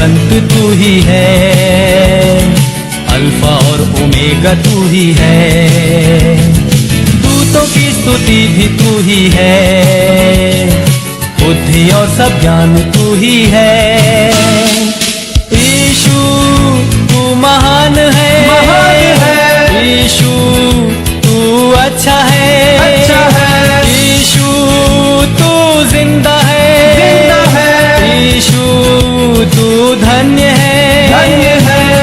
अंत तू ही है, अल्फा और ओमेगा तू ही है। दूतों की स्तुति भी तू ही है, बुद्धि और सब ज्ञान तू ही है। यीशु तू महान है, यीशु तू अच्छा है, यीशु तू जिंदा है, यीशु तू धन्य है।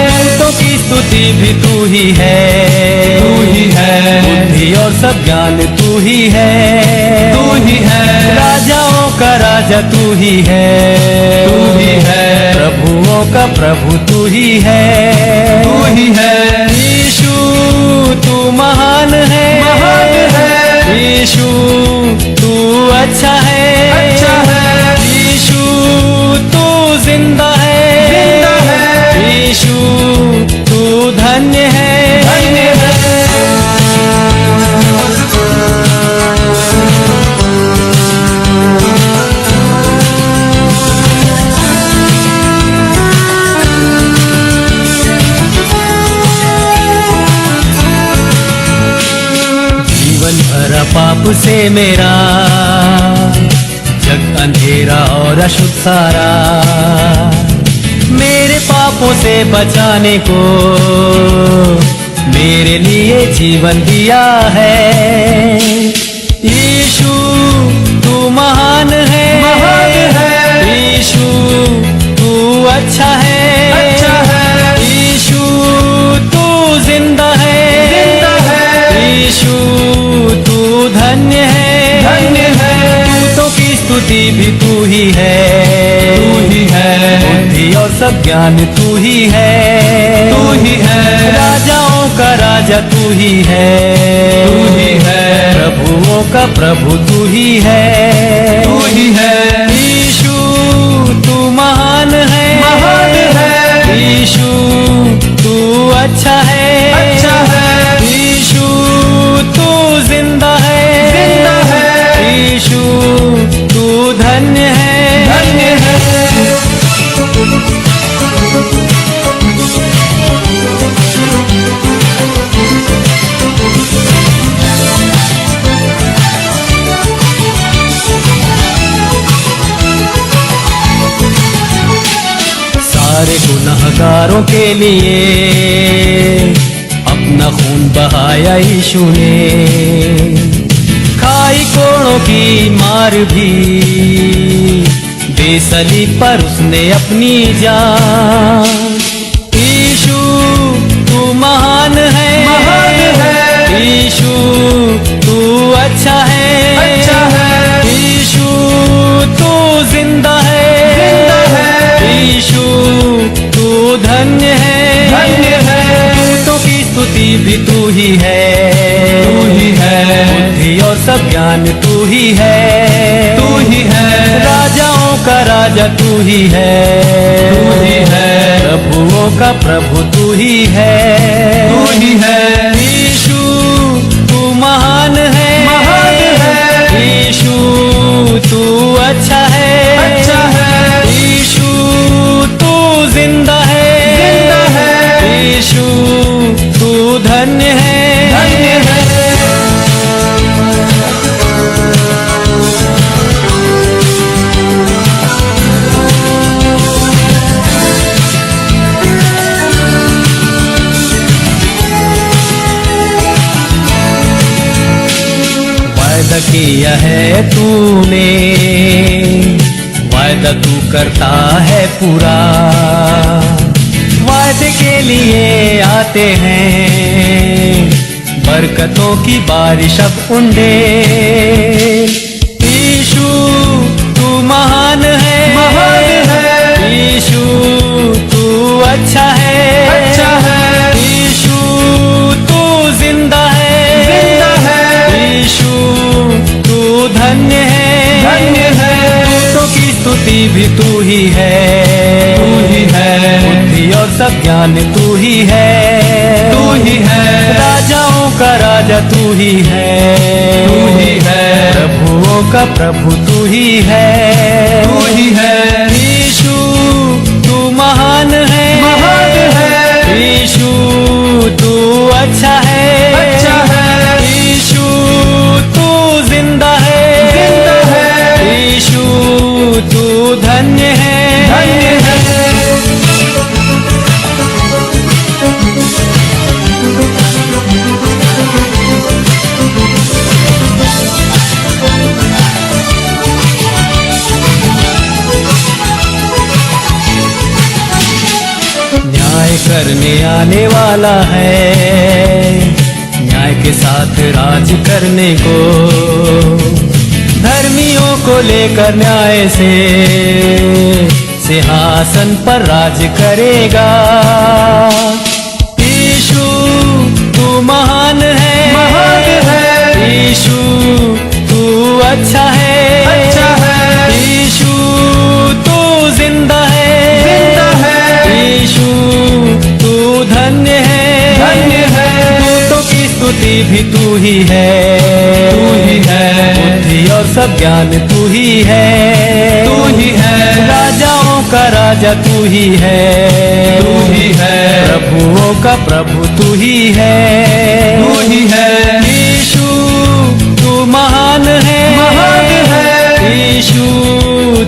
दूतों की स्तुति भी तू ही है, बुद्धि और सब ज्ञान तू ही है, राजाओं का राजा तू ही है, प्रभुओं का प्रभु तू ही है, यीशु तू महान है, यीशु तू अच्छा है, यीशु तू जिंदा है, यीशु तू धन्य है। पाप से मेरा जग अंधेरा और अशुद्ध सारा, मेरे पापों से बचाने को मेरे लिए जीवन दिया है। यीशु तू महान है, यीशु तू अच्छा है, यीशु तू जिंदा है, यीशु तू धन्य है। दूतों की स्तुति भी तू ही है, बुद्धि और सब ज्ञान तू ही है, राजाओं का राजा तू ही है, प्रभुओं का प्रभु तू ही है, यीशु तू महान है, यीशु तू अच्छा है, यीशु तू जिंदा है, यीशु तू धन्य है। सारे गुनहगारों के लिए अपना खून बहाया यीशु ने, खाई कोड़ों की मार भी दे सलीब पर उसने अपनी जान। यीशु तू महान है, यीशु तू अच्छा है, यीशु तू जिंदा है, यीशु तू धन्य है। दूतों की स्तुति भी तू ही है, बुद्धि और सब ज्ञान तू ही है, राजाओं का राजा तू ही है, प्रभुओं का प्रभु तू ही है, यीशु तू महान है, यीशु तू अच्छा है, यीशु तू जिंदा है, यीशु तू धन्य है। वायदा किया है तूने, वायदा तू करता है पूरा, वायदे के लिए आते हैं बरकतों की बारिश अब उंडे। यीशु तू महान है, यीशु तू अच्छा है, यीशु तू जिंदा है, यीशु तू धन्य है। दूतों की स्तुति भी तू ही है, बुद्धि और सब ज्ञान तू ही है, राजाओं का राजा तू ही है, प्रभुओं का प्रभु तू ही है, यीशु तू महान है, यीशु तू अच्छा है, यीशु तू जिंदा है, यीशु तू धन्य है। न्याय करने आने वाला है, न्याय के साथ राज करने को, धर्मियों को लेकर न्याय से सिंहासन पर राज करेगा। यीशु तू महान है, यीशु तू अच्छा है, यीशु तू जिंदा है, यीशु तू धन्य है, दूतों की स्तुति भी तू ही है, बुद्धि और सब ज्ञान तू ही है, राजाओं का राजा तू ही है, प्रभुओं का प्रभु तू ही है, यीशु तू महान है, यीशु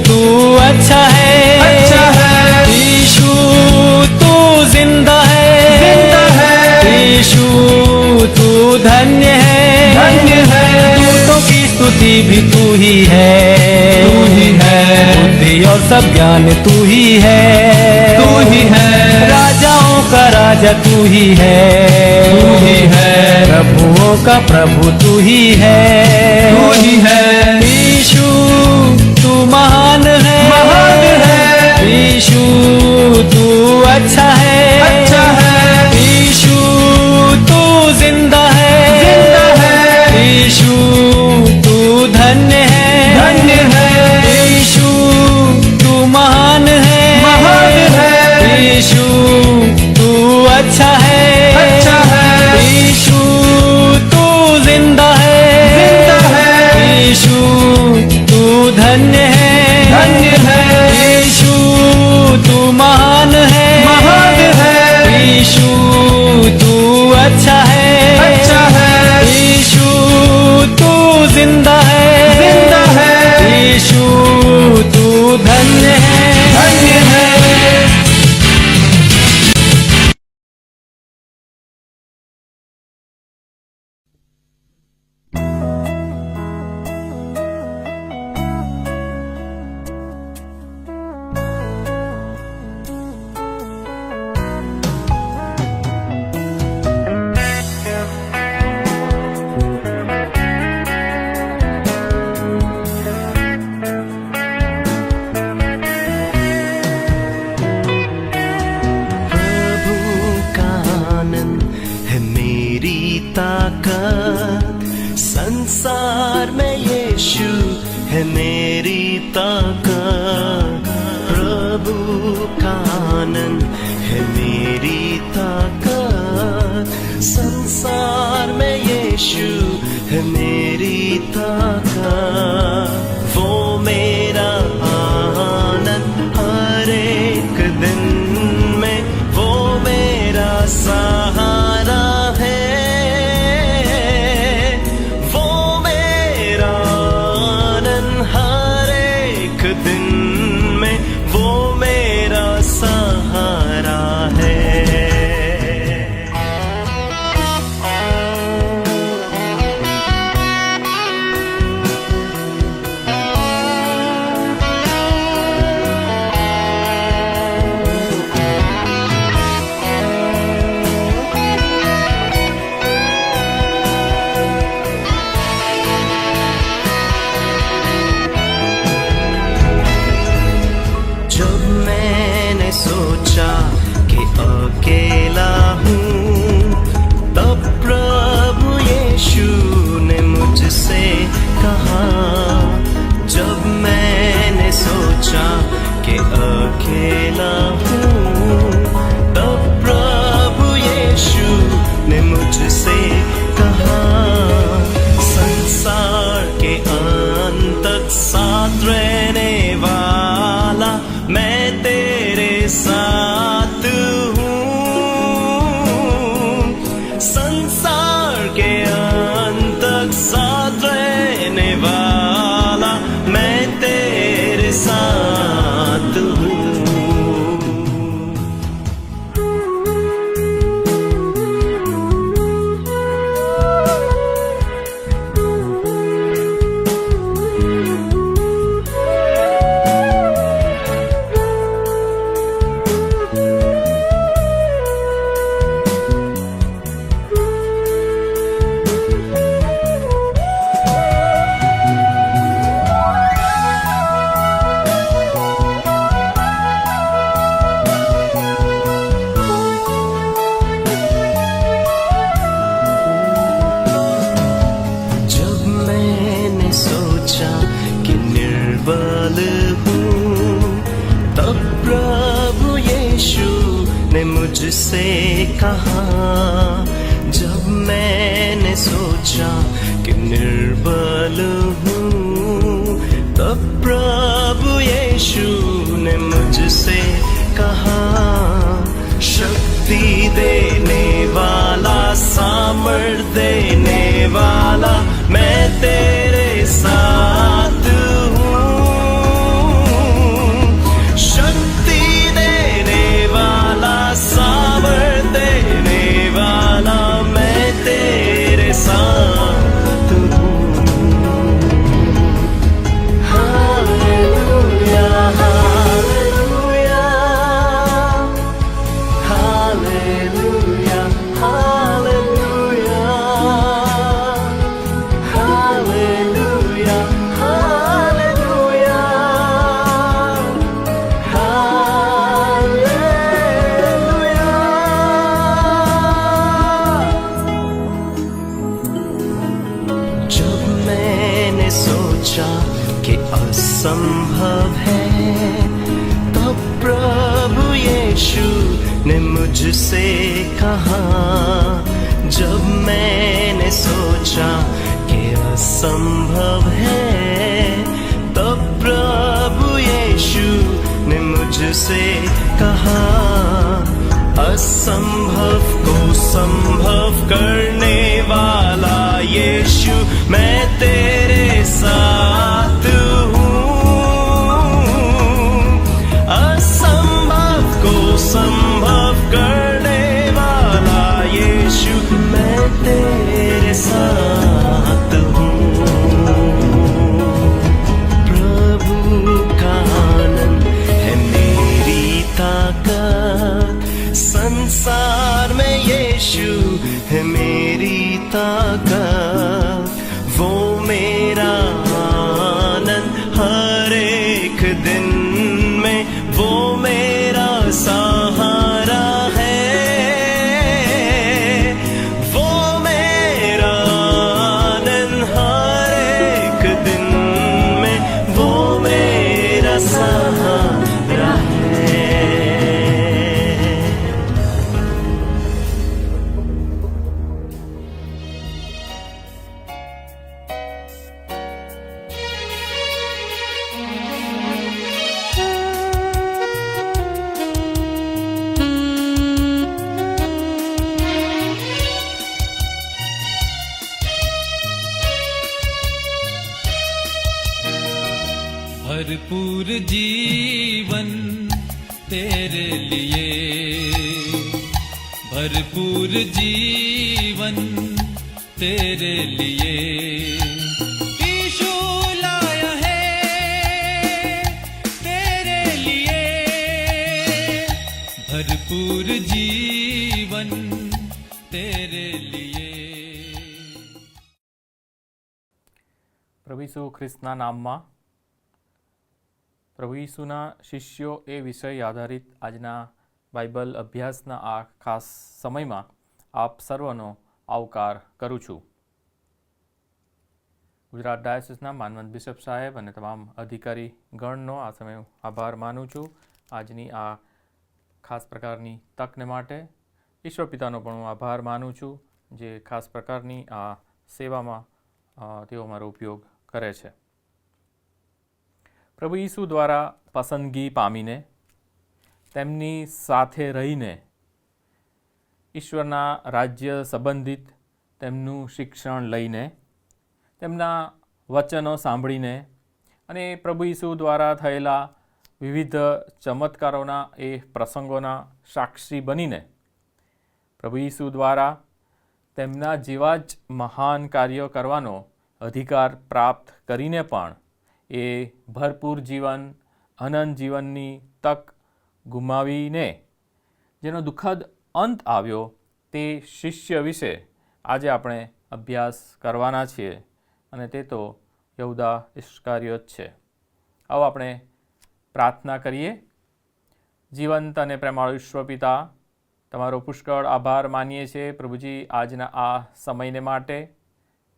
तू अच्छा है, यीशु तू जिंदा है, यीशु तू धन्य है, दूतों की स्तुति भी तू ही है, बुद्धि और सब ज्ञान तू ही है, राजाओं का राजा तू ही है, प्रभुओं का प्रभु तू ही है, यीशु तू महान है, यीशु तू अच्छा है, यीशु तू जिंदा है, यीशु तू धन्य है, यीशु तू महान है, यीशु तू अच्छा है, यीशु तू जिंदा है, यीशु तू धन्य है, यीशु तू महान है, यीशु तू अच्छा है, यीशु तू जिंदा है, यीशु तू धन्य है। संसार में यीशु है मेरी ताकत, प्रभु का आनंद है मेरी ताकत, संसार में यीशु है मेरी ताकत, वो मेरा आनंद हर एक दिन में, वो मेरा सहारा है, दिन में वो मेरा सहारा है। मुझसे कहा, जब मैंने सोचा कि निर्बल हूँ, तब प्रभु यीशु ने मुझसे कहा, शक्ति देने वाला, सामर्थ देने वाला, मैं तेरे साथ हूँ। शक्ति देने वाला, सामर्थ देने वाला, मैं तेरे साथ हूँ। Hallelujah, hallelujah, hallelujah, hallelujah, hallelujah, hallelujah, hallelujah. जब मैंने सोचा कि असंभव है, तब प्रभु यीशु ने मुझसे कहा, जब मैंने सोचा कि असंभव है, तब प्रभु यीशु ने मुझसे कहा, असंभव को संभव करने वाला यीशु, मैं तेरे साथ हूँ। असंभव को संभव करने वाला यीशु, मैं तेरे साथ हूँ। प्रभु का आनंद है मेरी ताकत, संसार में यीशु है मेरी ताकत, वो मेरा आनंद हर एक दिन में, वो मेरा सहारा है, वो मेरा आनंद हर एक दिन में, वो मेरा सहारा है। भरपूर जीवन तेरे लिए, भरपूर जीवन तेरे लिए यीशु लाया है, तेरे लिए भरपूर जीवन तेरे लिए। પ્રભુ ઈસુ ખ્રિસ્તના નામમાં પ્રભુ ઈસુના શિષ્યો એ વિષય આધારિત આજના બાઇબલ અભ્યાસના આ ખાસ સમયમાં આપ સર્વનો આવકાર કરું છું. ગુજરાત ડાયસિસના માનવંત બિશપ સાહેબ અને તમામ અધિકારી ગણનો આ સમય આભાર માનું છું. આજની આ ખાસ પ્રકારની તકને માટે ઈશ્વર પિતાનો પણ હું આભાર માનું છું, જે ખાસ પ્રકારની આ સેવામાં તેઓ મારો ઉપયોગ કરે છે. પ્રભુ ઈસુ દ્વારા પસંદગી પામીને, તેમની સાથે રહીને, ઈશ્વરના રાજ્ય સંબંધિત તેમનું શિક્ષણ લઈને, તેમના વચનો સાંભળીને અને પ્રભુ ઈસુ દ્વારા થયેલા વિવિધ ચમત્કારોના એ પ્રસંગોના સાક્ષી બનીને, પ્રભુ ઈસુ દ્વારા તેમના જેવા જ મહાન કાર્યો કરવાનો અધિકાર પ્રાપ્ત કરીને પણ એ ભરપૂર જીવન, અનંત જીવનની તક ગુમાવીને જેનો દુઃખદ અંત આવ્યો, તે શિષ્ય વિશે આજે આપણે અભ્યાસ કરવાના છીએ, અને તે તો યહૂદા ઇસ્કારિયોત છે. આવો આપણે પ્રાર્થના કરીએ. જીવંત અને પ્રેમાળુ ઈશ્વર પિતા, તમારો પુષ્કળ આભાર માનીએ છીએ પ્રભુજી આજના આ સમયને માટે.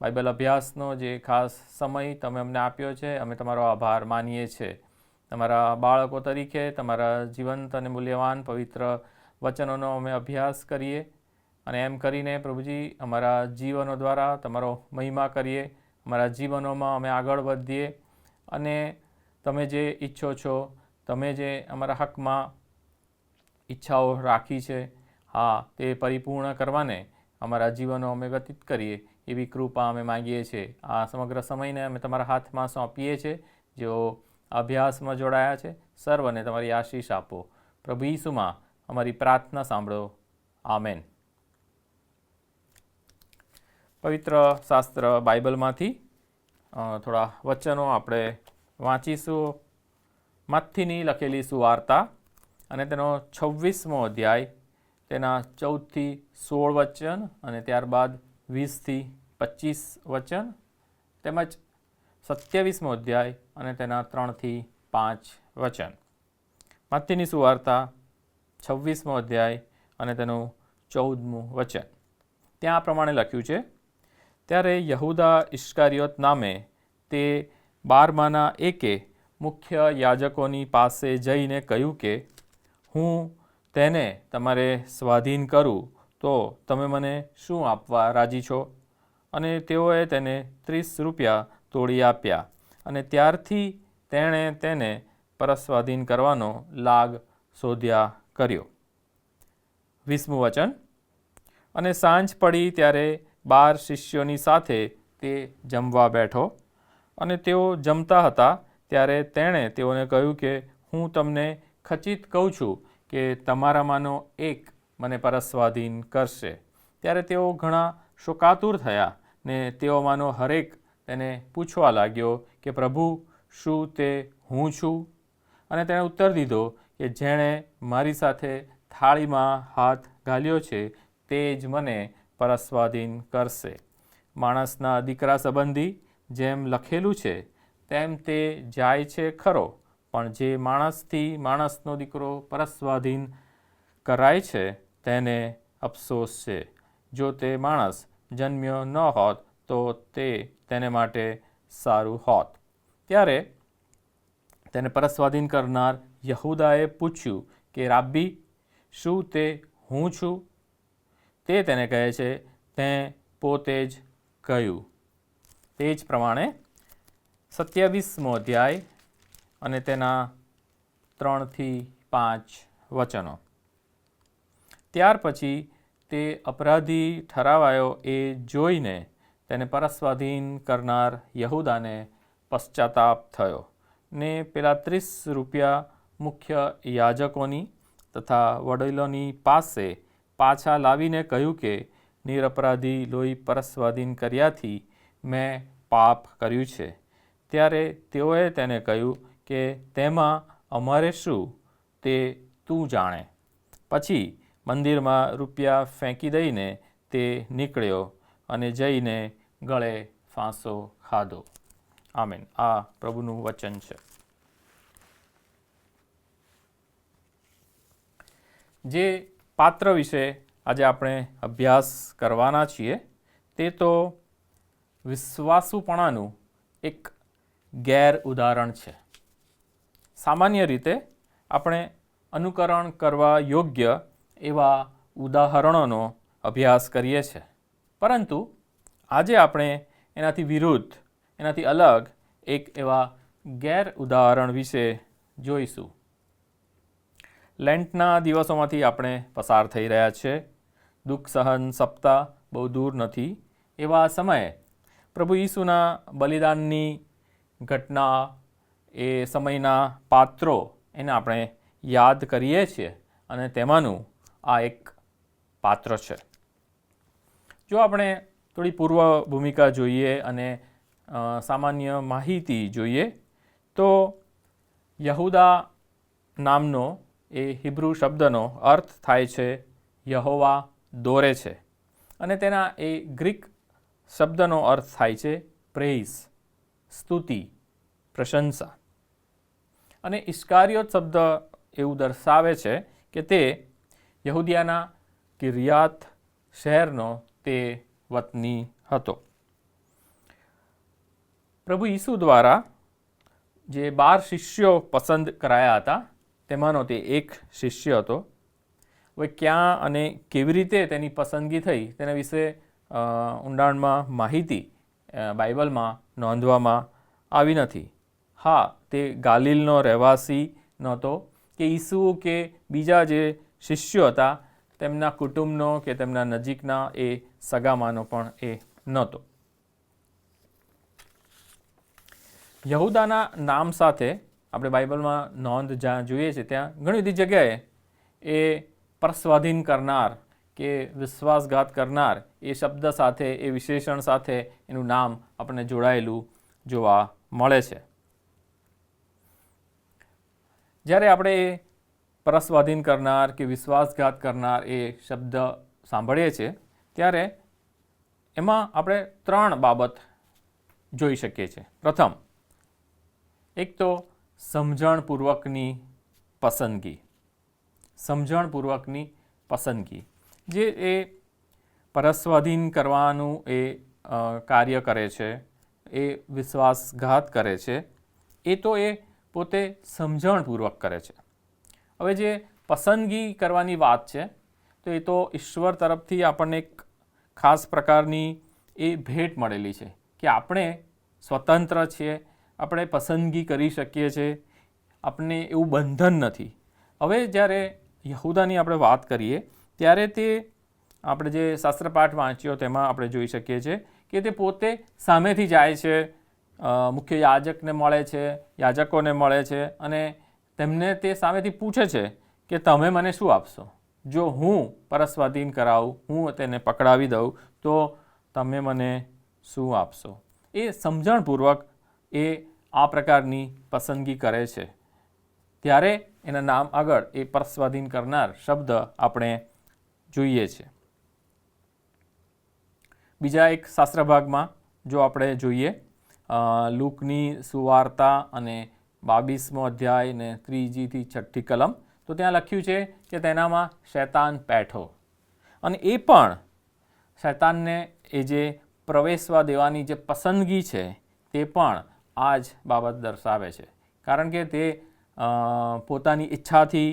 બાઇબલ અભ્યાસનો જે ખાસ સમય તમે અમને આપ્યો છે, અમે તમારો આભાર માનીએ છીએ. તમારા બાળકો તરીકે તમારા જીવંત અને મૂલ્યવાન પવિત્ર વચનોનો અમે અભ્યાસ કરીએ અને એમ કરીને પ્રભુજી અમારા જીવનો દ્વારા તમારો મહિમા કરીએ, અમારા જીવનોમાં અમે આગળ વધીએ અને તમે જે ઈચ્છો છો, તમે જે અમારા હકમાં ઈચ્છાઓ રાખી છે, હા, તે પરિપૂર્ણ કરવાને અમારા જીવનો અમે વ્યતીત કરીએ એવી કૃપા અમે માગીએ છીએ. આ સમગ્ર સમયને અમે તમારા હાથમાં સોંપીએ છીએ. જેઓ અભ્યાસમાં જોડાયા છે સર્વને તમારી આશીષ આપો. પ્રભુ ઈસુમાં અમારી પ્રાર્થના સાંભળો. આમેન. પવિત્ર શાસ્ત્ર બાઇબલમાંથી થોડા વચનો આપણે વાંચીશું. મત્થીની લખેલી સુવાર્તા અને તેનો 26મો અધ્યાય, તેના 14થી 16 વચન અને ત્યારબાદ 20થી 25 વચન, તેમજ 27મો અધ્યાય અને તેના 3થી 5 વચન. મત્થીની સુવાર્તા 26મો અધ્યાય અને તેનું 14મું વચન. ત્યાં આ પ્રમાણે લખ્યું છે: ત્યારે યહૂદા ઇસ્કારિયોત નામે તે 12માના એકે મુખ્ય યાજકોની પાસે જઈને કહ્યું કે, હું તેને તમારે સ્વાધીન કરું તો તમે મને શું આપવા રાજી છો? અને તેઓએ તેને 30 રૂપિયા તોડી આપ્યા. અને ત્યારથી તેણે તેને પરસ્વાધીન કરવાનો લાગ શોધ્યા કર્યો. 20મું વચન. અને સાંજ પડી ત્યારે 12 શિષ્યોની સાથે તે જમવા બેઠો. અને તેઓ જમતા હતા ત્યારે તેણે તેઓને કહ્યું કે, હું તમને ખચિત કહું છું કે તમારામાંનો એક મને પરસ્વાધીન કરશે. ત્યારે તેઓ ઘણા શોકાતુર થયા ને તેઓમાંનો હરેક તેને પૂછવા લાગ્યો કે, પ્રભુ, શું તે હું છું? અને તેણે ઉત્તર દીધો કે, જેણે મારી સાથે થાળીમાં હાથ ઘાલ્યો છે તે જ મને પરસ્વાધીન કરશે. માણસના દીકરા સંબંધી જેમ લખેલું છે તેમ તે જાય છે ખરો, પણ જે માણસથી માણસનો દીકરો પરસ્વાધીન કરાય છે તેને અફસોસ છે. જો તે માણસ જન્મ્યો ન હોત તો તે તેને માટે સારું હોત. ત્યારે તેને પરસ્વાધીન કરનાર યહૂદાએ પૂછ્યું કે, રાબ્બી, શું તે હું છું? તે તેને કહે છે, તેં પોતે જ કહ્યું. તે જ પ્રમાણે 27મો અધ્યાય અને તેના 3થી 5 વચનો. ત્યાર પછી તે અપરાધી ઠરાવાયો એ જોઈને તેને પરસ્વાધીન કરનાર યહૂદાને પશ્ચાતાપ થયો ને પેલા 30 રૂપિયા મુખ્ય યાજકોની તથા વડીલોની પાસે પાછા લાવીને કહ્યું કે, નિરપરાધી લોહી પરસ્વાધીન કર્યાથી મેં પાપ કર્યું છે. ત્યારે તેઓએ તેને કહ્યું કે, તેમાં અમારે શું? તે તું જાણે. પછી મંદિરમાં રૂપિયા ફેંકી દઈને તે નીકળ્યો અને જઈને ગળે ફાંસો ખાધો. આમેન. આ પ્રભુનું વચન છે. જે પાત્ર વિશે આજે આપણે અભ્યાસ કરવાના છીએ તે તો વિશ્વાસુપણાનું એક ગેર ઉદાહરણ છે. સામાન્ય રીતે આપણે અનુકરણ કરવા યોગ્ય એવા ઉદાહરણોનો અભ્યાસ કરીએ છીએ, પરંતુ આજે આપણે એનાથી વિરુદ્ધ, એનાથી અલગ એક એવા ગેર ઉદાહરણ વિશે જોઈશું. લેન્ટના દિવસોમાંથી આપણે પસાર થઈ રહ્યા છીએ. દુઃખ સહન સપ્તાહ બહુ દૂર નથી. એવા સમયે પ્રભુ ઈસુના બલિદાનની ઘટના, એ સમયના પાત્રો એને આપણે યાદ કરીએ છીએ અને તેમાંનું આ એક પાત્ર છે. જો આપણે થોડી પૂર્વ ભૂમિકા જોઈએ અને સામાન્ય માહિતી જોઈએ તો યહૂદા નામનો એ હિબ્રુ શબ્દનો અર્થ થાય છે યહોવા દોરે છે, અને તેના એ ગ્રીક શબ્દનો અર્થ થાય છે પ્રેઇઝ, સ્તુતિ, પ્રશંસા. અને ઇસ્કારિયોત શબ્દ એવું દર્શાવે છે કે તે યહૂદિયાના કિર્યાત શહેરનો તે વતની હતો. પ્રભુ ઈસુ દ્વારા જે 12 શિષ્યો પસંદ કરાયા હતા તેમાંનો તે એક શિષ્ય હતો. હવે ક્યાં અને કેવી રીતે તેની પસંદગી થઈ તેના વિશે ઊંડાણમાં માહિતી બાઇબલમાં નોંધવામાં આવી નથી. હા, તે ગાલિલનો રહેવાસી નહોતો કે ઈસુ કે બીજા જે શિષ્યો હતા તેમના કુટુંબનો કે તેમના નજીકના એ સગામાનો પણ એ નહોતો. યહૂદાના નામ સાથે આપણે બાઇબલમાં નોંધ જ્યાં જોઈએ છે ત્યાં ઘણી બધી જગ્યાએ એ પરસ્વાધીન કરનાર કે વિશ્વાસઘાત કરનાર એ શબ્દ સાથે, એ વિશેષણ સાથે એનું નામ આપણને જોડાયેલું જોવા મળે છે. જ્યારે આપણે એ પરસ્વાધીન કરનાર કે વિશ્વાસઘાત કરનાર એ શબ્દ સાંભળીએ છીએ ત્યારે એમાં આપણે 3 બાબત જોઈ શકીએ છીએ. પ્રથમ, એક તો સમજણપૂર્વકની પસંદગી. સમજણપૂર્વકની પસંદગી જે એ પરસ્વાધીન કરવાનું એ કાર્ય કરે છે, એ વિશ્વાસઘાત કરે છે, એ તો એ પોતે સમજણપૂર્વક કરે છે. હવે જે પસંદગી કરવાની વાત છે તો એ તો ઈશ્વર તરફથી આપણને એક ખાસ પ્રકારની એ ભેટ મળેલી છે કે આપણે સ્વતંત્ર છીએ, આપણે પસંદગી કરી શકીએ છીએ, આપણને એવું બંધન નથી. હવે જ્યારે યહૂદાની આપણે વાત કરીએ ત્યારે તે આપણે જે શાસ્ત્રપાઠ વાંચ્યો તેમાં આપણે જોઈ શકીએ છીએ કે તે પોતે સામેથી જાય છે, મુખ્ય યાજકને મળે છે, યાજકોને મળે છે અને તેમને તે સામેથી પૂછે છે કે તમે મને શું આપશો? જો હું પરસ્વાધીન કરાવું, હું તેને પકડાવી દઉં તો તમે મને શું આપશો? એ સમજણપૂર્વક એ આ પ્રકારની પસંદગી કરે છે. ત્યારે એના નામ આગળ એ પરસ્વાધીન કરનાર શબ્દ આપણે જોઈએ છે. બીજા એક શાસ્ત્ર ભાગમાં જો આપણે જોઈએ લૂકની સુવાર્તા અને 22મો અધ્યાય ને 3 થી 6 કલમ, તો ત્યાં લખ્યું છે કે તેનામાં શૈતાન બેઠો અને એ પણ શૈતાનને એ જે પ્રવેશવા દેવાની જે પસંદગી છે તે પણ આ જ બાબત દર્શાવે છે. કારણ કે તે પોતાની ઈચ્છાથી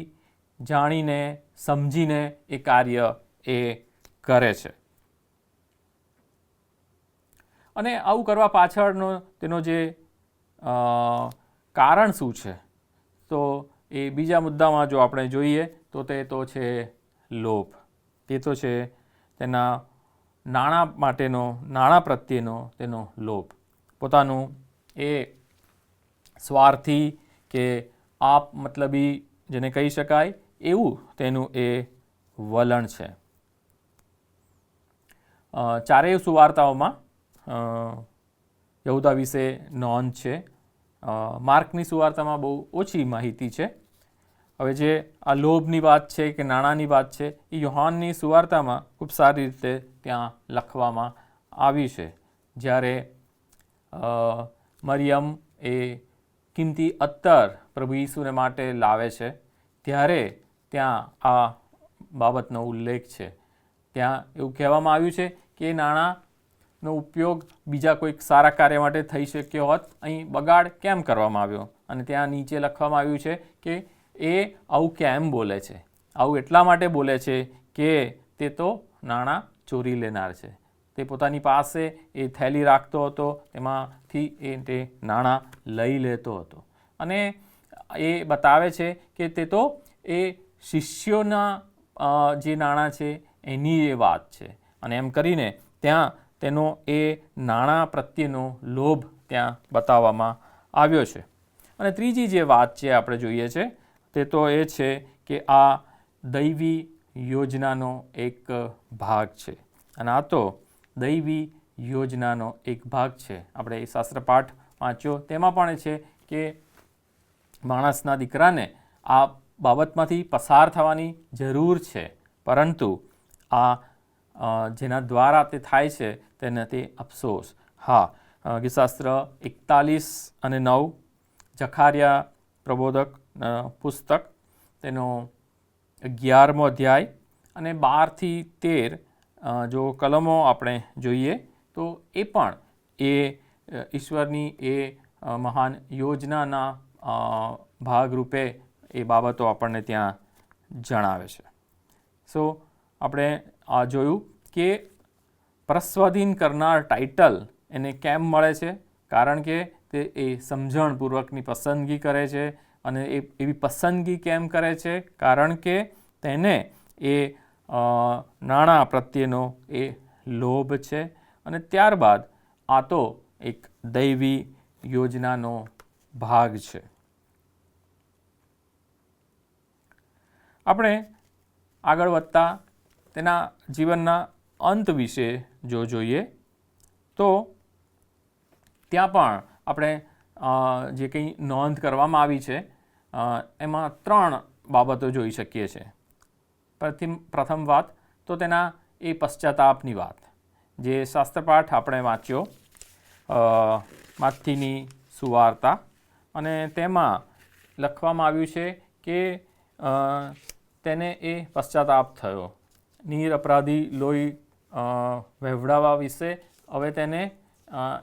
જાણીને સમજીને એ કાર્ય એ કરે છે. અને આવું કરવા પાછળનો તેનો જે કારણ શું છે તો એ બીજા મુદ્દામાં જો આપણે જોઈએ તો તે તો છે લોભ. તે તો છે તેના નાણાં પ્રત્યેનો તેનો લોભ. પોતાનું એ સ્વાર્થી કે આપ મતલબી જેને કહી શકાય એવું તેનું એ વલણ છે. ચારેય સુવાર્તાઓમાં યહૂદા વિશે નોંધ છે. માર્કની સુવાર્તામાં બહુ ઓછી માહિતી છે. હવે જે આ લોભની વાત છે કે નાણાંની વાત છે એ યોહાનની સુવાર્તામાં ખૂબ સારી રીતે ત્યાં લખવામાં આવી છે. જ્યારે મરિયમ એ કિંમતી અત્તર પ્રભુ ઈસુને માટે લાવે છે ત્યારે ત્યાં આ બાબતનો ઉલ્લેખ છે. ત્યાં એવું કહેવામાં આવ્યું છે કે એ નાણાંનો ઉપયોગ બીજા કોઈક સારા કાર્ય માટે થઈ શક્યો હોત, અહીં બગાડ કેમ કરવામાં આવ્યો? અને ત્યાં નીચે લખવામાં આવ્યું છે કે એ આવું કેમ બોલે છે? આવું એટલા માટે બોલે છે કે તે તો નાણાં ચોરી લેનાર છે. તે પોતાની પાસે એ થેલી રાખતો હતો, તેમાંથી એ તે નાણાં લઈ લેતો હતો. અને એ બતાવે છે કે તે તો એ શિષ્યોના જે નાણાં છે એની એ વાત છે. અને એમ કરીને ત્યાં તેનો એ નાણાં પ્રત્યેનો લોભ ત્યાં બતાવવામાં આવ્યો છે. અને ત્રીજી જે વાત છે આપણે જોઈએ છે તે તો એ છે કે આ દૈવી યોજનાનો એક ભાગ છે. અને આ તો દૈવી યોજનાનો એક ભાગ છે. આપણે એ શાસ્ત્રપાઠ વાંચ્યો તેમાં પણ છે કે માણસના દીકરાને આ બાબતમાંથી પસાર થવાની જરૂર છે, પરંતુ આ જેના દ્વારા તે થાય છે તેને તે અફસોસ. હા, ગીતશાસ્ત્ર 41 અને 9, જખારિયા પ્રબોધક પુસ્તક તેનો 11મો અધ્યાય અને 12 થી 13 જો કલમો આપણે જોઈએ તો એ પણ એ ઈશ્વરની એ મહાન યોજનાના ભાગરૂપે એ બાબતો આપણને ત્યાં જણાવે છે. સો આપણે જોયું કે પ્રસ્વાધીન કરનાર ટાઇટલ એને કેમ મળે છે? કારણ કે તે એ સમજણપૂર્વકની પસંદગી કરે છે. અને એવી પસંદગી કેમ કરે છે? કારણ કે તેને એ નાણાં પ્રત્યેનો એ લોભ છે. અને ત્યારબાદ આ તો એક દૈવી યોજનાનો ભાગ છે. આપણે આગળ વધતા તેના જીવનના અંત વિશે જો જોઈએ તો ત્યાં પણ આપણે જે કંઈ નોંધ કરવામાં આવી છે એમાં 3 બાબતો જોઈ શકીએ છીએ. પ્રથમ વાત તો તેના એ પશ્ચાતાપની વાત, જે શાસ્ત્રપાઠ આપણે વાંચ્યો માથીની સુવાર્તા, અને તેમાં લખવામાં આવ્યું છે કે તેને એ પશ્ચાતાપ થયો. નિરપરાધી લોહી વહેવડાવવા વિશે હવે તેને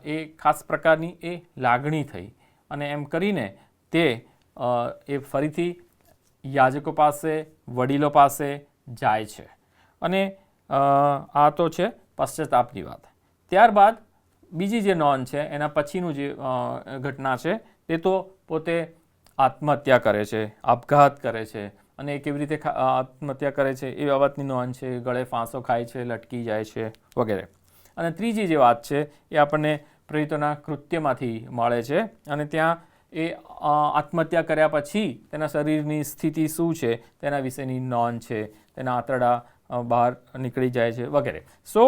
એ ખાસ પ્રકારની એ લાગણી થઈ, અને એમ કરીને તે એ ફરીથી યાજકો પાસે, વડીલો પાસે જાય છે. અને આ તો છે પશ્ચાતાપની વાત. ત્યારબાદ બીજી જે નોંધ છે એના પછીનું જે ઘટના છે તે તો પોતે આત્મહત્યા કરે છે, આપઘાત કરે છે. અને કેવી રીતે આત્મહત્યા કરે છે એ બાબતની નોંધ છે. ગળે ફાંસો ખાય છે, લટકી જાય છે વગેરે. અને ત્રીજી જે વાત છે એ આપણને પ્રેરિતોના કૃત્યમાંથી મળે છે. અને ત્યાં એ આત્મહત્યા કર્યા પછી તેના શરીરની સ્થિતિ શું છે તેના વિશેની નોંધ છે. તેના આંતરડા બહાર નીકળી જાય છે વગેરે. સો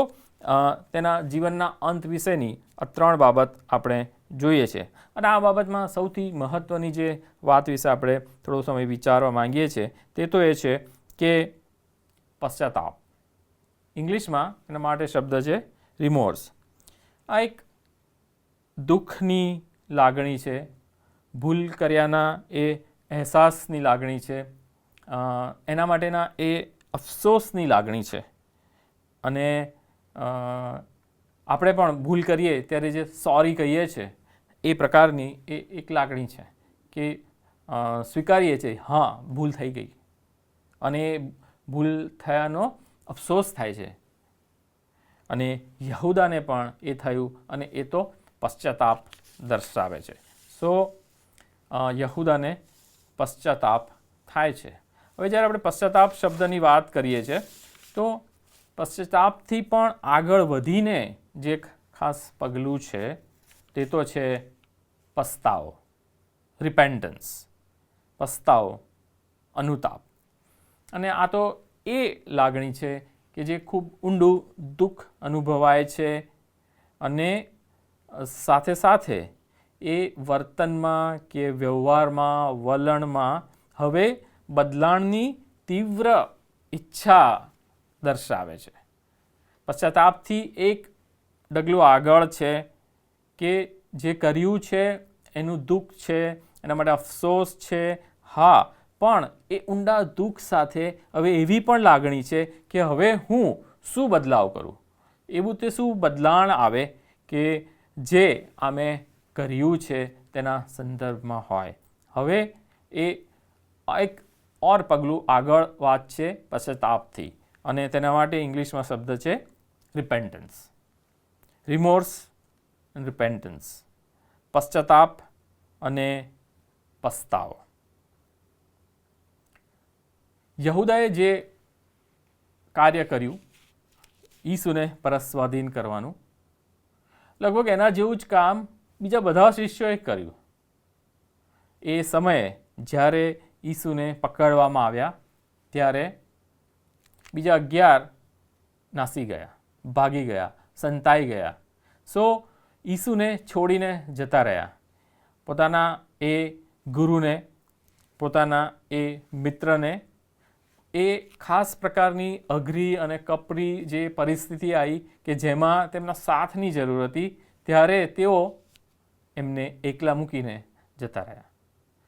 તેના જીવનના અંત વિશેની આ 3 બાબત આપણે જોઈએ છે. અને આ બાબતમાં સૌથી મહત્ત્વની જે વાત વિશે આપણે થોડો સમય વિચારવા માંગીએ છીએ તે તો એ છે કે પશ્ચાતાપ. ઇંગ્લિશમાં એના માટે શબ્દ છે રિમોર્સ. આ એક દુઃખની લાગણી છે, ભૂલ કર્યાના એ અહેસાસની લાગણી છે, એના માટેના એ અફસોસની લાગણી છે. અને આપણે પણ ભૂલ કરીએ ત્યારે જે સોરી કહીએ છીએ એ પ્રકારની એ એક લાગણી છે કે સ્વીકારીએ છીએ હા ભૂલ થઈ ગઈ, અને ભૂલ થયાનો અફસોસ થાય છે. અને યહૂદાને પણ એ થયું, અને એ તો પશ્ચાતાપ દર્શાવે છે. સો યહૂદાને પશ્ચાતાપ થાય છે. હવે જ્યારે આપણે પશ્ચાતાપ શબ્દની વાત કરીએ છીએ તો પશ્ચાતાપથી પણ આગળ વધીને જે ખાસ પગલું છે તે તો છે પસ્તાવો, રિપેન્ટન્સ. પસ્તાવો, અનુતાપ. અને આ તો એ લાગણી છે કે જે ખૂબ ઊંડું દુઃખ અનુભવાય છે, અને સાથે સાથે એ વર્તનમાં કે વ્યવહારમાં, વલણમાં હવે બદલાણની તીવ્ર ઈચ્છા દર્શાવે છે. પશ્ચાતાપથી એક ડગલું આગળ છે કે જે કર્યું છે એનું દુઃખ છે, એના માટે અફસોસ છે, હા, પણ એ ઊંડા દુઃખ સાથે હવે એવી પણ લાગણી છે કે હવે હું શું બદલાવ કરું, એવું તે શું બદલાણ આવે કે જે આ મેં કર્યું છે તેના સંદર્ભમાં હોય. હવે એ એક ઓર પગલું આગળ વાત છે પશ્ચાતાપથી, અને તેના માટે ઇંગ્લિશમાં શબ્દ છે રિપેન્ટન્સ. રિમોર્સ એન્ડ રિપેન્ટન્સ. પશ્ચાતાપ અને પસ્તાવો. યહૂદાએ જે કાર્ય કર્યું ઈસુને પરત સ્વાધીન કરવાનું, લગભગ એના જેવું જ કામ બીજા બધા શિષ્યોએ કર્યું. એ સમયે જ્યારે ઈસુને પકડવામાં આવ્યા ત્યારે બીજા 11 નાસી ગયા, ભાગી ગયા, સંતાઈ ગયા. સો ઈસુને છોડીને જતા રહ્યા. પોતાના એ ગુરુને, પોતાના એ મિત્રને એ ખાસ પ્રકારની અઘરી અને કપરી જે પરિસ્થિતિ આવી કે જેમાં તેમના સાથની જરૂર હતી, ત્યારે તેઓ એમને એકલા મૂકીને જતા રહ્યા.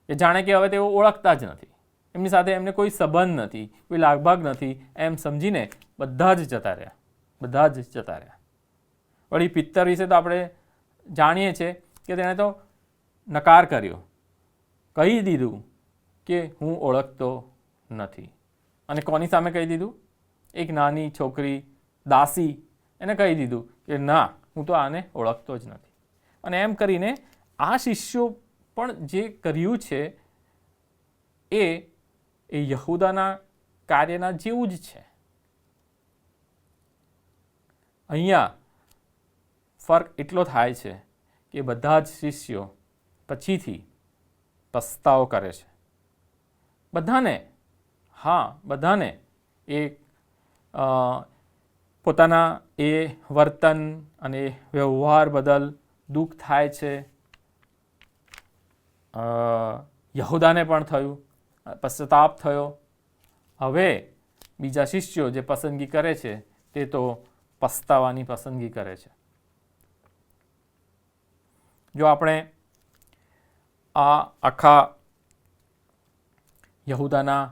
એ જાણે કે હવે તેઓ ઓળખતા જ નથી, એમની સાથે એમને કોઈ સંબંધ નથી, કોઈ લાગભાગ નથી, એમ સમજીને બધા જ જતા રહ્યા. બધા જ જતા રહ્યા. વળી પિત્તર વિશે તો આપણે જાણીએ છીએ કે તેણે તો નકાર કર્યો, કહી દીધું કે હું ઓળખતો નથી. અને કોની સામે કહી દીધું? એક નાની છોકરી દાસી એને કહી દીધું કે ના, હું તો આને ઓળખતો જ નથી. અને એમ કરીને આ શિષ્યો પણ જે કર્યું છે એ યહૂદાના કાર્યના જેવું જ છે. અહીંયા ફરક એટલો થાય છે કે બધા જ શિષ્યો પછીથી પસ્તાવો કરે છે. બધાને એ પોતાના એ વર્તન અને વ્યવહાર બદલ દુઃખ થાય છે. યહૂદાને પણ થયું, પશ્ચાતાપ થયો. હવે બીજા શિષ્યો જે પસંદગી કરે છે તે તો પસ્તાવાની પસંદગી કરે છે. જો આપણે આ આખા યહૂદાના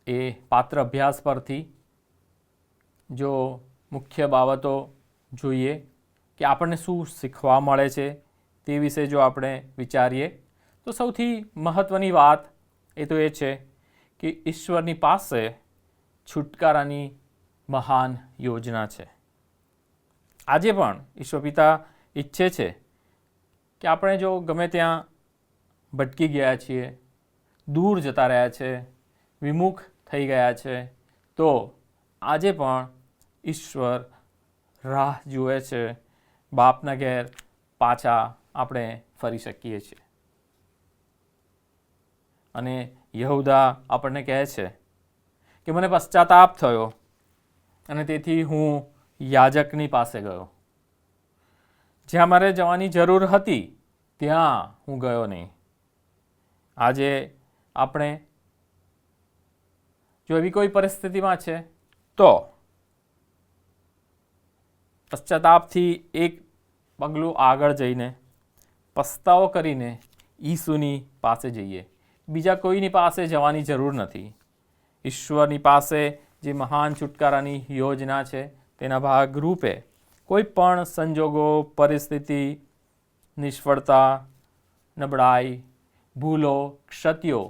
એ પાત્ર અભ્યાસ પરથી જો મુખ્ય બાબતો જોઈએ કે આપણને શું શીખવા મળે છે તે વિશે જો આપણે વિચારીએ તો સૌથી મહત્ત્વની વાત એ તો એ છે કે ઈશ્વરની પાસે છુટકારાની મહાન યોજના છે. આજે પણ ઈશ્વર પિતા ઈચ્છે છે કે આપણે જો ગમે ત્યાં ભટકી ગયા છીએ, દૂર જતા રહ્યા છે, વિમુખ થઈ ગયા છે, તો આજે પણ ઈશ્વર રાહ જુએ છે. બાપના ઘેર પાછા આપણે ફરી શકીએ છીએ. અને યહૂદા આપણને કહે છે કે મને પશ્ચાતાપ થયો અને તેથી હું યાજકની પાસે ગયો. જ્યાં મારે જવાની જરૂર હતી ત્યાં હું ગયો નહીં. આજે આપણે જો એવી કોઈ પરિસ્થિતિમાં છે તો પશ્ચાતાપથી એક પગલું આગળ જઈને પસ્તાવો કરીને ઈસુની પાસે જઈએ. બીજા કોઈની પાસે જવાની જરૂર નથી. ઈશ્વરની પાસે જે મહાન છુટકારાની યોજના છે તેના ભાગરૂપે કોઈ પણ સંજોગો, પરિસ્થિતિ, નિષ્ફળતા, નબળાઈ, ભૂલો, ક્ષતિઓ,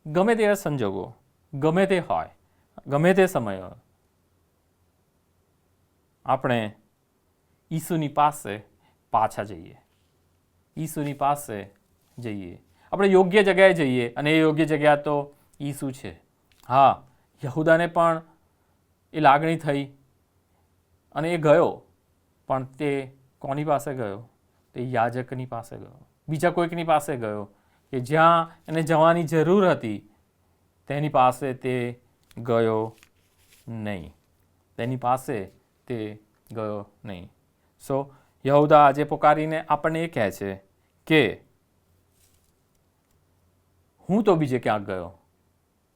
ગમે તેવા સંજોગો, ગમે તે હોય, ગમે તે સમય, આપણે ઈસુની પાસે પાછા જઈએ. ઈસુની પાસે જઈએ. આપણે યોગ્ય જગ્યાએ જઈએ અને એ યોગ્ય જગ્યા તો ઈસુ છે. હા, યહૂદાને પણ એ લાગણી થઈ અને એ ગયો, પણ તે કોની પાસે ગયો? તે યાજકની પાસે ગયો. બીજા કોઈકની પાસે ગયો કે જ્યાં એને જવાની જરૂર હતી તેની પાસે તે ગયો નહીં. તેની પાસે તે ગયો નહીં. સો યહૂદા આજે પોકારીને આપણને એ કહે છે કે હું તો બીજે ક્યાંક ગયો,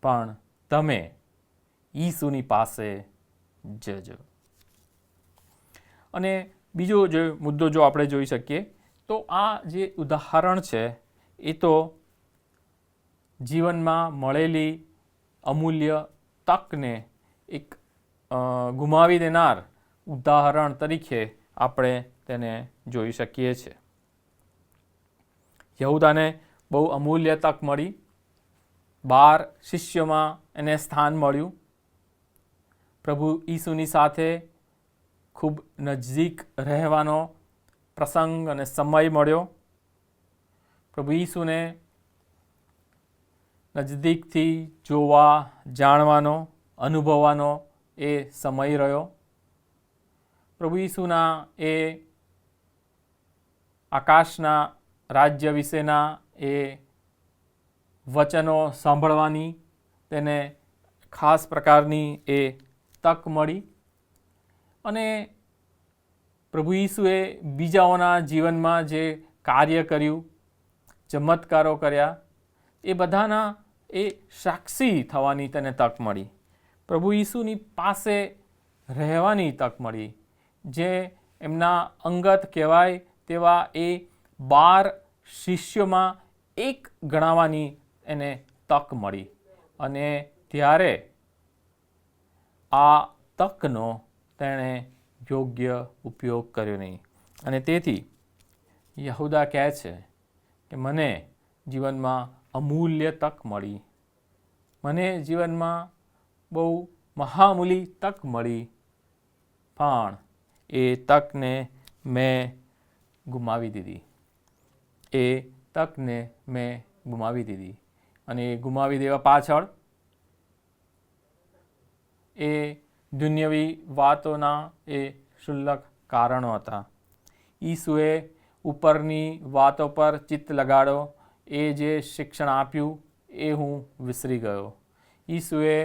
પણ તમે ઈસુની પાસે જજો. અને બીજો જે મુદ્દો જો આપણે જોઈ શકીએ તો આ જે ઉદાહરણ છે એ તો જીવનમાં મળેલી અમૂલ્ય તકને એક ગુમાવી દેનાર ઉદાહરણ તરીકે આપણે તેને જોઈ શકીએ છીએ. યહૂદાને બહુ અમૂલ્ય તક મળી. 12 શિષ્યોમાં એને સ્થાન મળ્યું. પ્રભુ ઈસુની સાથે ખૂબ નજીક રહેવાનો પ્રસંગ અને સમય મળ્યો. પ્રભુ ઈસુને નજદીકથી જોવા, જાણવાનો, અનુભવવાનો એ સમય રહ્યો. પ્રભુ ઈસુના એ આકાશના રાજ્ય વિશેના એ વચનો સાંભળવાની તેને ખાસ પ્રકારની એ તક મળી. અને પ્રભુ ઈસુએ બીજાઓના જીવનમાં જે કાર્ય કર્યું, ચમત્કારો કર્યા, એ બધાના એ સાક્ષી થવાની તેને તક મળી. પ્રભુ ઈસુની પાસે રહેવાની તક મળી. જે એમના અંગત કહેવાય તેવા એ 12 શિષ્યોમાં એક ગણાવાની એને તક મળી. અને ત્યારે આ તકનો તેણે યોગ્ય ઉપયોગ કર્યો નહીં. અને તેથી યહૂદા કહે છે કે મને જીવનમાં અમૂલ્ય તક મળી. મને જીવનમાં બહુ મહામૂલી તક મળી, પણ એ તકને મેં ગુમાવી દીધી. એ તકને મેં ગુમાવી દીધી. અને એ ગુમાવી દેવા પાછળ એ દુન્યવી વાતોના એ ક્ષુલ્લક કારણો હતા. ઈસુએ ઉપરની વાતો પર ચિત્ત લગાડો, એ જે શિક્ષણ આપ્યું એ હું વિસરી ગયો. ઈસુએ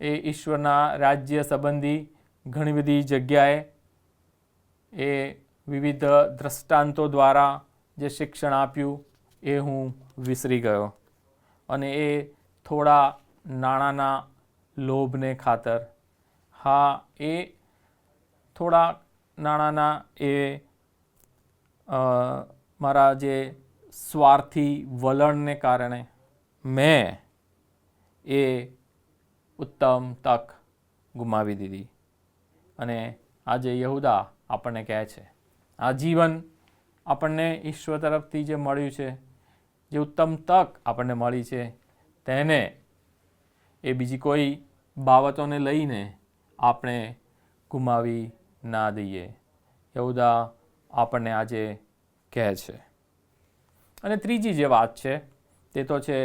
એ ઈશ્વરના રાજ્ય સંબંધી ઘણી બધી જગ્યાએ એ વિવિધ દ્રષ્ટાંતો દ્વારા જે શિક્ષણ આપ્યું એ હું વિસરી ગયો. અને એ થોડા નાણાંના લોભને ખાતર, હા, એ થોડા નાણાંના એ મારા જે સ્વાર્થી વલણને કારણે મેં એ ઉત્તમ તક ગુમાવી દીધી. અને આજે યહૂદા આપણને કહે છે, આ જીવન આપણને ઈશ્વર તરફથી જે મળ્યું છે, જે ઉત્તમ તક આપણને મળી છે, તેને એ બીજી કોઈ બાબતોને લઈને આપણે ગુમાવી ના દઈએ. યહૂદા આપણને આજે કહે છે. અને ત્રીજી જે વાત છે તે તો છે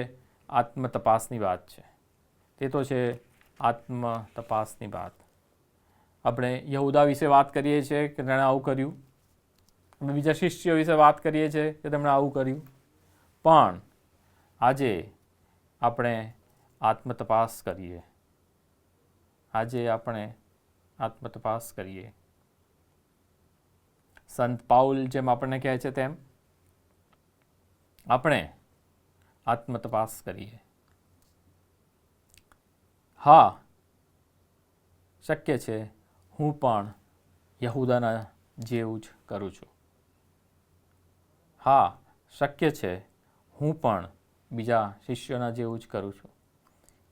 આત્મતપાસની વાત છે. તે તો છે આત્મતપાસની વાત. આપણે યહૂદા વિશે વાત કરીએ છીએ કે તેણે આવું કર્યું. આપણે બીજા શિષ્યો વિશે વાત કરીએ છીએ કે તેમણે આવું કર્યું. પણ આજે આપણે આત્મતપાસ કરીએ. આજે આપણે આત્મતપાસ કરીએ. સંત પાઉલ જેમ આપણને કહે છે તેમ આપણે આત્મતપાસ કરીએ. હા, શક્ય છે હું પણ યહૂદાના જેવું જ કરું છું. હા, શક્ય છે હું પણ બીજા શિષ્યોના જેવું જ કરું છું.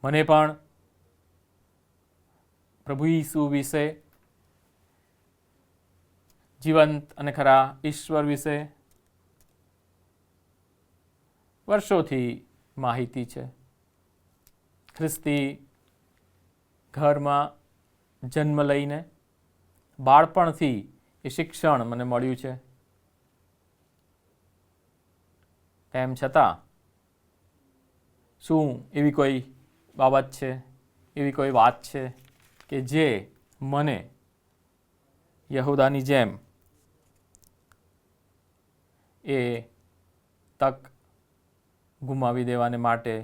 મને પણ પ્રભુ ઈસુ વિશે, જીવંત અને ખરા ઈશ્વર વિશે વર્ષોથી માહિતી છે. ખ્રિસ્તી ઘરમાં જન્મ લઈને બાળપણથી એ શિક્ષણ મને મળ્યું છે. તેમ છતાં શું એવી કોઈ બાબત છે, એવી કોઈ વાત છે કે જે મને યહૂદાની જેમ એ તક ગુમાવી દેવાને માટે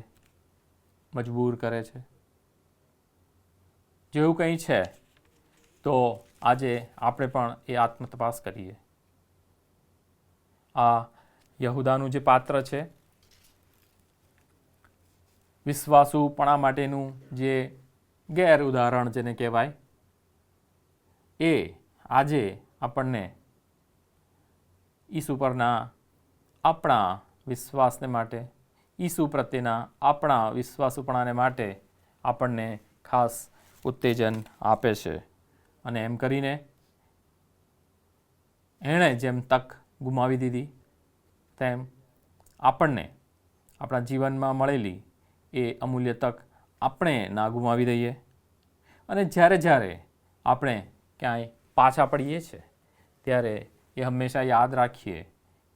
મજબૂર કરે છે? જેવું કંઈ છે તો આજે આપણે પણ એ આત્મતપાસ કરીએ. આ યહૂદાનું જે પાત્ર છે, વિશ્વાસુપણા માટેનું જે ગેર ઉદાહરણ જેને કહેવાય, એ આજે આપણને ઈસુ પરના આપણા વિશ્વાસને માટે, ઈસુ પ્રત્યેના આપણા વિશ્વાસુપણાને માટે આપણને ખાસ ઉત્તેજન આપે છે. અને એમ કરીને એણે જેમ તક ગુમાવી દીધી તેમ આપણને આપણા જીવનમાં મળેલી એ અમૂલ્ય તક આપણે ના ગુમાવી દઈએ. અને જ્યારે જ્યારે આપણે ક્યાંય પાછા પડીએ છીએ ત્યારે એ હંમેશા યાદ રાખીએ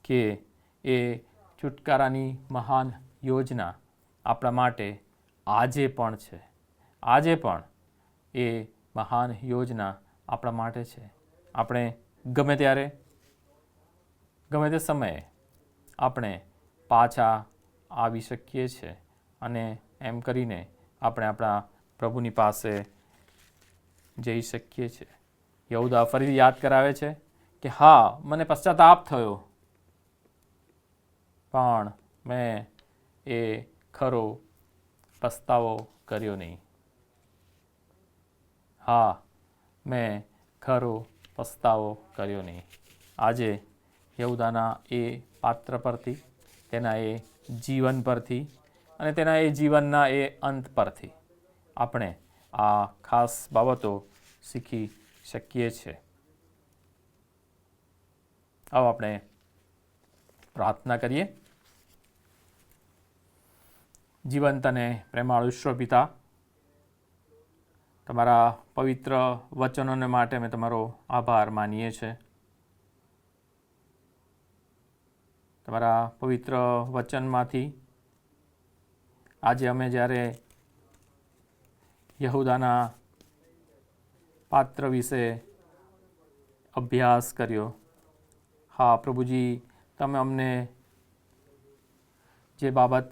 કે એ છુટકારાની મહાન યોજના આપણા માટે આજે પણ છે. આજે પણ એ મહાન યોજના આપણા માટે છે. આપણે ગમે ત્યારે, ગમે તે સમયે આપણે પાછા આવી શકીએ છીએ. અને એમ કરીને આપણે આપણા પ્રભુની પાસે જઈ શકીએ છીએ. યહૂદા ફરીથી યાદ કરાવે છે કે હા, મને પશ્ચાતાપ થયો, પણ મેં એ ખરો પસ્તાવો કર્યો નહીં. હા, મેં ખરો પસ્તાવો કર્યો નહીં. આજે યહૂદાના એ પાત્ર પરથી, તેના એ જીવન પરથી અને તેના એ જીવનના એ અંત પરથી આપણે આ ખાસ બાબતો શીખી શકીએ છીએ. આવો આપણે પ્રાર્થના કરીએ. જીવંત અને પ્રેમાળ ઈશ્વર પિતા, તમારા પવિત્ર વચનોને માટે અમે તમારો આભાર માનીએ છીએ. તમારા પવિત્ર વચનમાંથી આજે અમે જ્યારે યહૂદાના પાત્ર વિશે અભ્યાસ કર્યો, હા પ્રભુજી, તમે અમને જે બાબત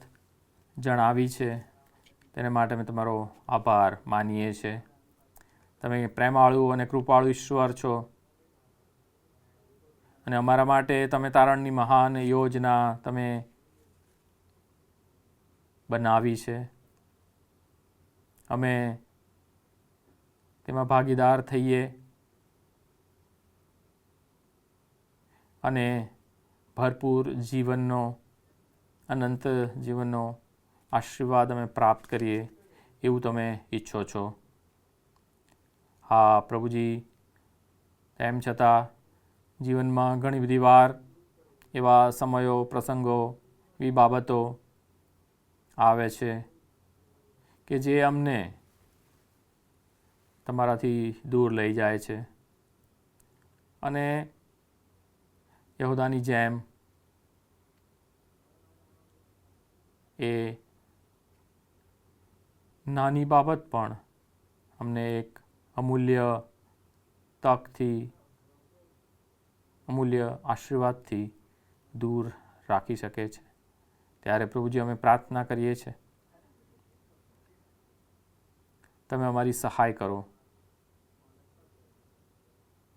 જણાવી છે તેને માટે અમે તમારો આભાર માનીએ છીએ. તમે પ્રેમાળુ અને કૃપાળુ ઈશ્વર છો અને અમારા માટે તમે તારણની મહાન યોજના તમે બનાવી છે. અમે તેમાં ભાગીદાર થઈએ અને ભરપૂર જીવનનો, અનંત જીવનનો આશીર્વાદ અમે પ્રાપ્ત કરીએ એવું તમે ઈચ્છો છો. હા પ્રભુજી, તેમ છતાં જીવનમાં ઘણી બધી વાર એવા સમયો, પ્રસંગો, એવી બાબતો આવે છે કે જે અમને તમારાથી દૂર લઈ જાય છે અને યહૂદાની જેમ એ નાની બાબત પણ અમને એક અમૂલ્ય તકથી, અમૂલ્ય આશીર્વાદથી દૂર રાખી શકે છે. ત્યારે પ્રભુજી અમે પ્રાર્થના કરીએ છીએ, તમે અમારી સહાય કરો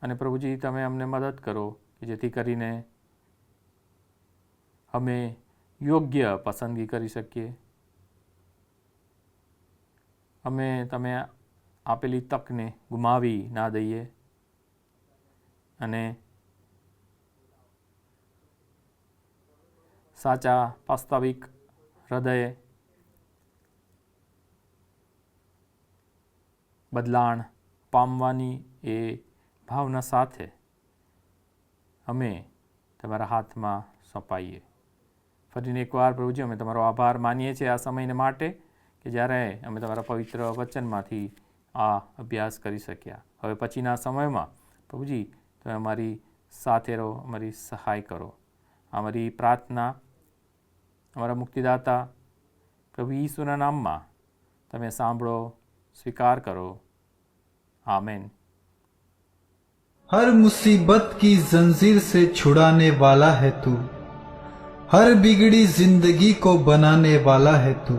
અને પ્રભુજી તમે અમને મદદ કરો કે જેથી કરીને અમે યોગ્ય પસંદગી કરી શકીએ. અમે તમે આપેલી તકને ગુમાવી ના દઈએ અને સાચા વાસ્તવિક હૃદયે બદલાણ પામવાની એ ભાવના સાથે અમે તમારા હાથમાં સોંપાઈએ. ફરીને એકવાર પ્રભુજી અમે તમારો આભાર માનીએ છીએ આ સમયને માટે કે જ્યારે અમે તમારા પવિત્ર વચનમાંથી આ અભ્યાસ કરી શક્યા. હવે પછીના સમયમાં પ્રભુજી તમે અમારી સાથે રહો, અમારી સહાય કરો. અમારી પ્રાર્થના અમારા મુક્તિદાતા પ્રભુ ઈસુના નામમાં તમે સાંભળો, સ્વીકાર કરો. आमेन. हर मुसीबत की जंजीर से छुड़ाने वाला है तू, हर बिगड़ी जिंदगी को बनाने वाला है तू.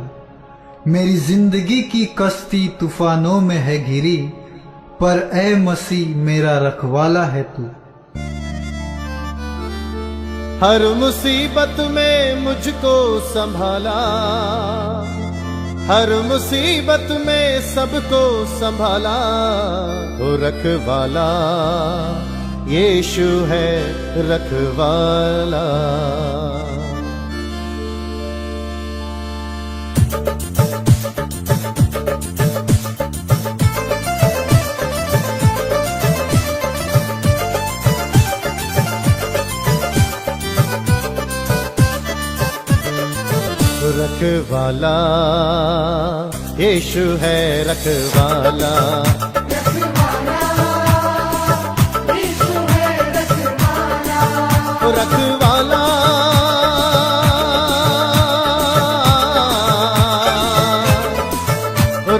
मेरी जिंदगी की कश्ती तूफानों में है घिरी, पर ए मसीह मेरा रखवाला है तू. हर मुसीबत में मुझको संभाला, हर मुसीबत में सबको संभाला, तो रखवाला यीशु है रखवाला. रखवाला यीशु है रखवाला, रखवाला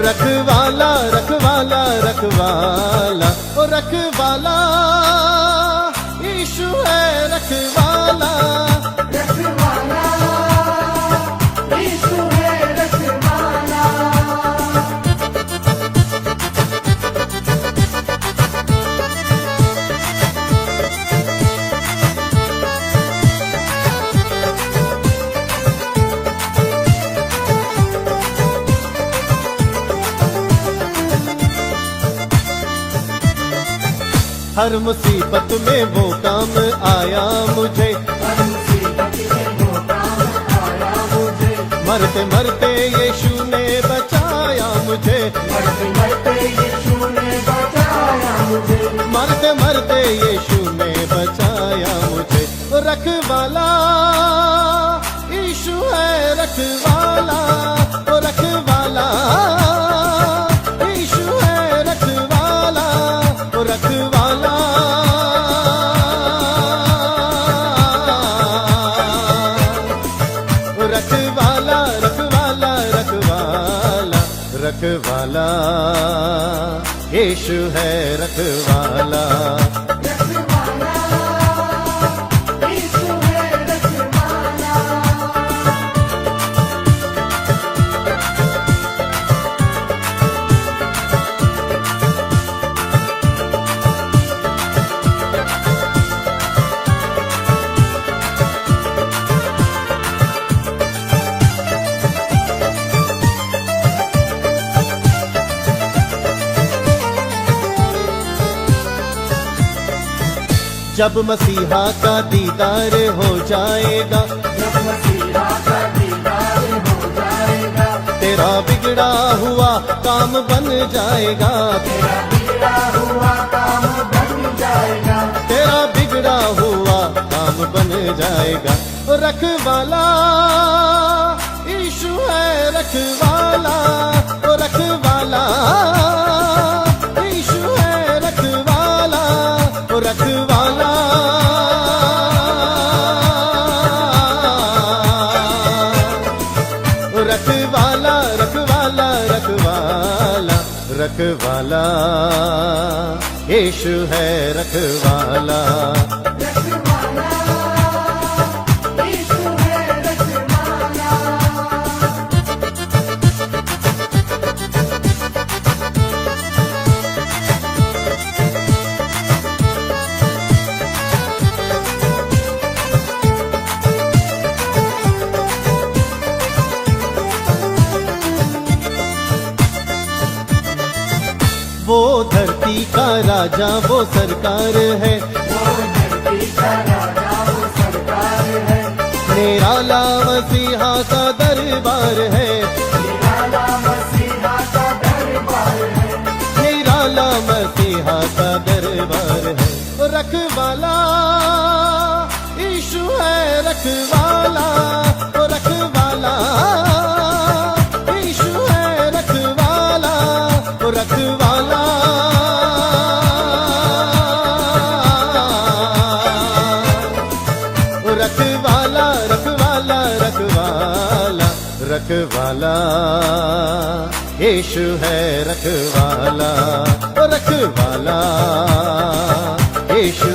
रखवाला रखवाला रखवाला रखवाला यीशु है रखवाला. हर मुसीबत में वो काम आया मुझे, मरते मरते यीशु ने बचाया मुझे, मरते मरते यीशु ने बचाया मुझे. रखवाला यीशु है रखवाला, रखवाला यीशु है रखवाला रखवाला रखवाला रखवाला यीशु है रखवाला जब मसीहा का दीदार हो जाएगा, तेरा बिगड़ा हुआ काम बन जाएगा, तेरा बिगड़ा हुआ काम बन जाएगा। रखवाला यीशु है रखवाला, ओ रखवाला यीशु है रखवाला, ओ रखवाला रखवाला रखवाला रखवाला रखवाला यीशु है रखवाला। वो धरती का राजा वो सरकार है, निराला मसीहा का दरबार है, निराला मसीहा का दरबार है। रखवाला यीशु है रखवाला, ओ रखवाला यीशु है रखवाला, ओ रखवाला रखवाला रखवाला रखवाला रखवाला यीशु है रखवाला, रखवाला यीशु